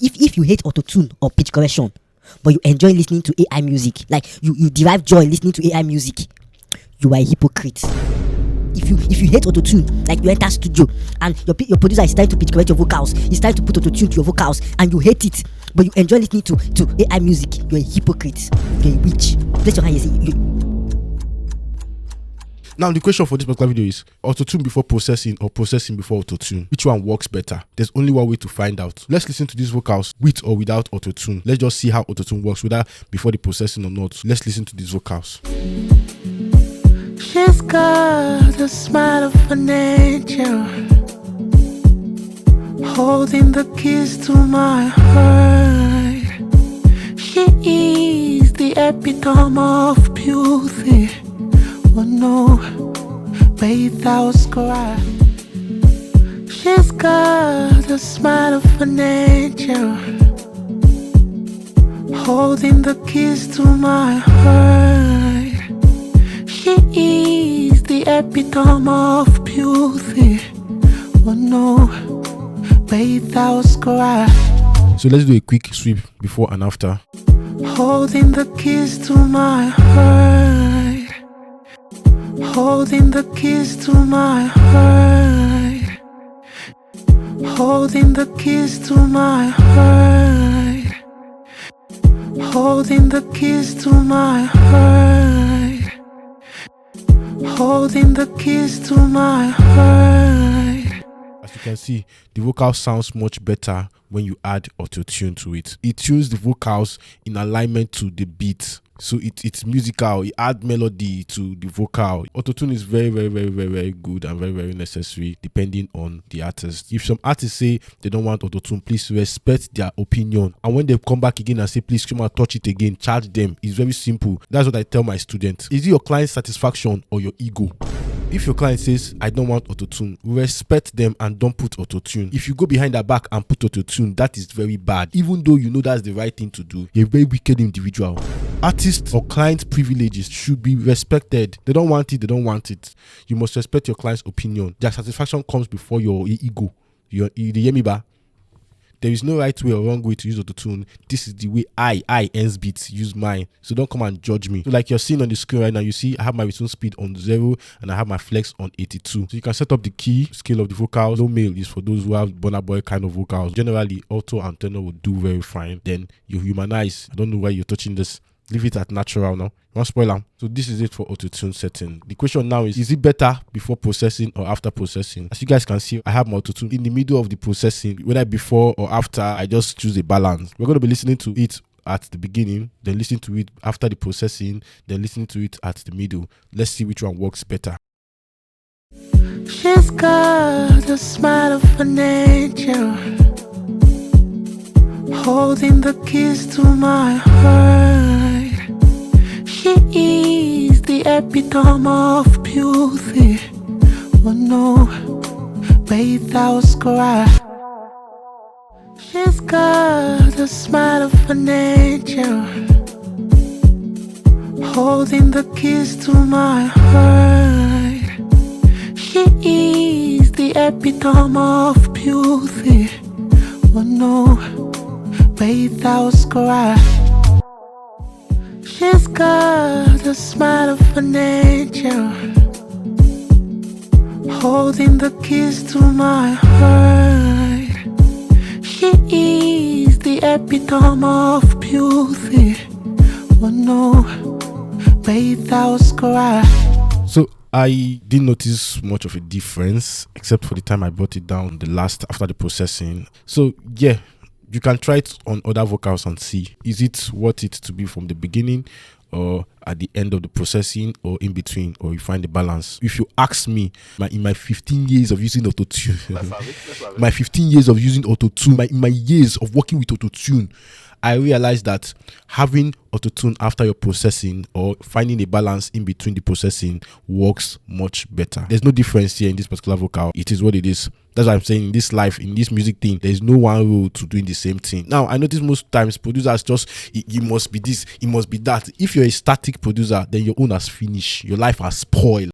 if you hate autotune or pitch correction, but you enjoy listening to AI music, like you derive joy listening to AI music, you are a hypocrite. If you hate autotune, like you enter studio and your producer is trying to pitch correct your vocals, he's trying to put autotune to your vocals, and you hate it, but you enjoy listening to AI music, you're a hypocrite. You're a witch. Place your hand and say Now the question for this particular video is autotune before processing or processing before autotune. Which one works better? There's only one way to find out. Let's listen to these vocals with or without autotune. Let's just see how autotune works, whether before the processing or not. Let's listen to these vocals. She's got a smile of an angel, holding the keys to my heart. She is the epitome of beauty. Oh no, without scar. She's got a smile of an angel, holding the keys to my heart. She is the epitome of beauty. Oh no, without scar. So let's do a quick sweep before and after. Holding the keys to my heart. Holding the keys to my heart. Holding the keys to my heart. Holding the keys to my heart. Holding the keys to my heart. As you can see, the vocal sounds much better when you add autotune to it. It tunes the vocals in alignment to the beat. So it's musical. It adds melody to the vocal. Autotune is very good and very necessary depending on the artist. If some artists say they don't want autotune, please respect their opinion. And when they come back again and say, please come and touch it again, charge them. It's very simple. That's what I tell my students. Is it your client's satisfaction or your ego? If your client says, I don't want autotune, respect them and don't put autotune. If you go behind their back and put autotune, that is very bad. Even though you know that's the right thing to do, you're a very wicked individual. Artists or client privileges should be respected. They don't want it, they don't want it. You must respect your client's opinion. Their satisfaction comes before your ego. You hear me, ba? There is no right way or wrong way to use autotune. This is the way I ends beats use mine. So don't come and judge me. So like you're seeing on the screen right now, you see I have my retune speed on 0 and I have my flex on 82. So you can set up the key scale of the vocals. Low male is for those who have Burna Boy kind of vocals. Generally, alto and tenor will do very fine. Then you humanize. I don't know why you're touching this. Leave it at natural now. You want spoil them? So this is it for autotune setting. The question now is it better before processing or after processing? As you guys can see, I have my autotune in the middle of the processing. Whether before or after, I just choose a balance. We're going to be listening to it at the beginning, then listening to it after the processing, then listening to it at the middle. Let's see which one works better. She's got a smile of an angel, holding the keys to my heart. She is the epitome of beauty. Oh no, without scar. She's got a smile of an angel, holding the keys to my heart. She is the epitome of beauty. Oh no, without scar. She's got a smile of an angel, holding the keys to my heart. She is the epitome of beauty. Oh no, without scar. So I didn't notice much of a difference except for the time I brought it down the last after the processing. So yeah, you can try it on other vocals and see, is it worth it to be from the beginning or at the end of the processing or in between, or you find the balance. If you ask me, in my 15 years of using Autotune, my 15 years of using Autotune, my years of working with Autotune, I realized that having Autotune after your processing or finding a balance in between the processing works much better. There's no difference here in this particular vocal. It is what it is. That's what I'm saying. In this life, in this music thing, there's no one rule to doing the same thing. Now, I notice most times producers just, it must be this, it must be that. If you're a static producer, then your own has finished. Your life has spoiled.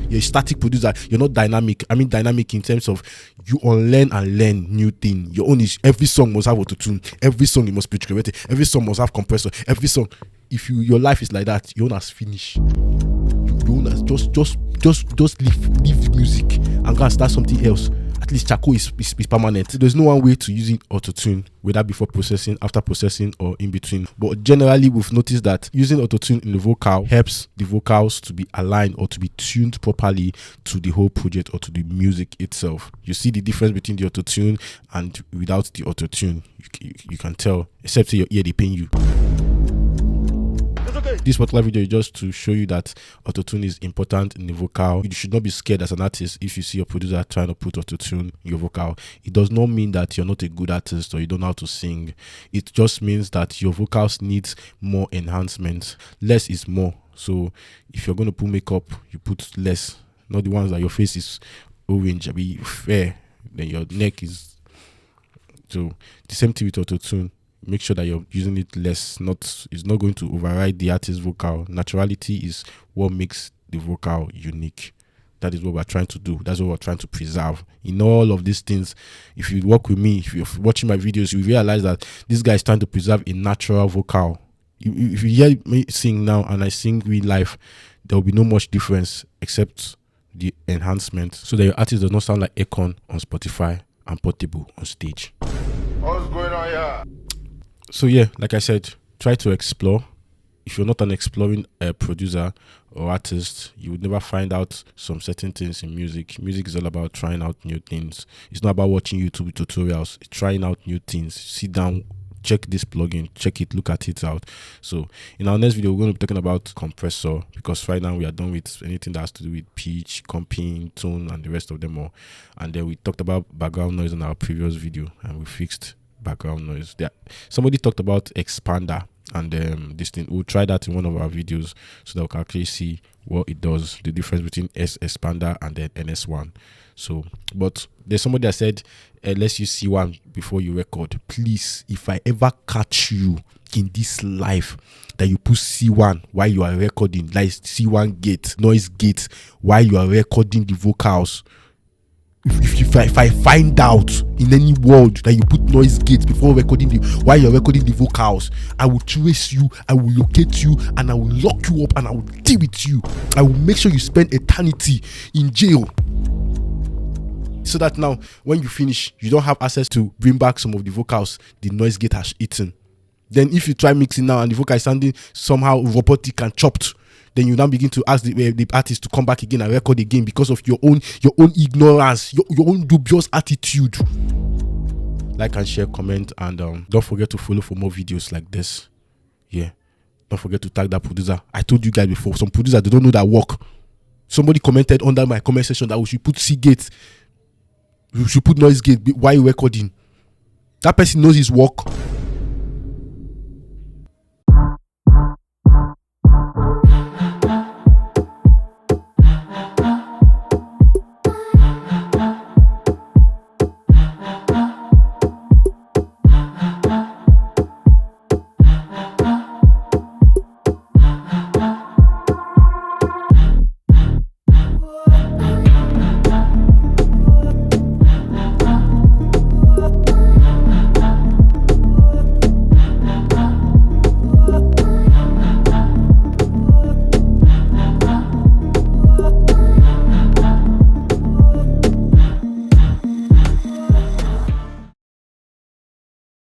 You're a static producer. You're not dynamic. I mean dynamic in terms of you unlearn and learn new thing. Your own is every song must have auto-tune. Every song you must be creative. Every song must have compressor. Every song. If your life is like that, your own has finished. Your own has just leave music and go and start something else. At least charcoal is permanent. There's no one way to using auto-tune, whether before processing, after processing, or in between. But generally, we've noticed that using auto-tune in the vocal helps the vocals to be aligned or to be tuned properly to the whole project or to the music itself. You see the difference between the auto-tune and without the auto-tune. You can tell, except your ear they pain you. This particular video is just to show you that autotune is important in the vocal. You should not be scared as an artist if you see your producer trying to put autotune in your vocal. It does not mean that you're not a good artist or you don't know how to sing. It just means that your vocals needs more enhancement. Less is more. So if you're going to put makeup, you put less. Not the ones that your face is orange, be fair, then your neck is. So the same thing with autotune. Make sure that you're using it less. It's not going to override the artist's vocal. Naturality is what makes the vocal unique. That is what we're trying to do. That's what we're trying to preserve. In all of these things, if you work with me, if you're watching my videos, you realize that this guy is trying to preserve a natural vocal. If you hear me sing now and I sing real life, there will be no much difference except the enhancement, so that your artist does not sound like Akon on Spotify and Portable on stage. What's going on here? So yeah, like I said, try to explore. If you're not an exploring producer or artist, you would never find out some certain things in music. Music is all about trying out new things. It's not about watching YouTube tutorials. It's trying out new things. Sit down, check this plugin, check it, look at it out. So in our next video, we're going to be talking about compressor, because right now we are done with anything that has to do with pitch, comping, tone, and the rest of them all. And then we talked about background noise in our previous video, and we fixed background noise. Somebody talked about expander, and this thing, we'll try that in one of our videos so that we can actually see what it does, the difference between S expander and then NS1. So, but there's somebody that said let's use C1 before you record. Please, if I ever catch you in this life that you put C1 while you are recording, like C1 gate, noise gate, while you are recording the vocals, if I find out in any world that you put noise gates before recording while you're recording the vocals, I will trace you, I will locate you, and I will lock you up, and I will deal with you. I will make sure you spend eternity in jail, so that now when you finish, you don't have access to bring back some of the vocals the noise gate has eaten. Then if you try mixing now and the vocal is sounding somehow robotic and chopped, then you now begin to ask the artist to come back again and record again because of your own ignorance, your own dubious attitude. Like and share, comment, and don't forget to follow for more videos like this. Yeah, don't forget to tag that producer. I told you guys before, some producers, they don't know that work. Somebody commented under my comment section that we should put C gate, we should put noise gate while you're recording. That person knows his work.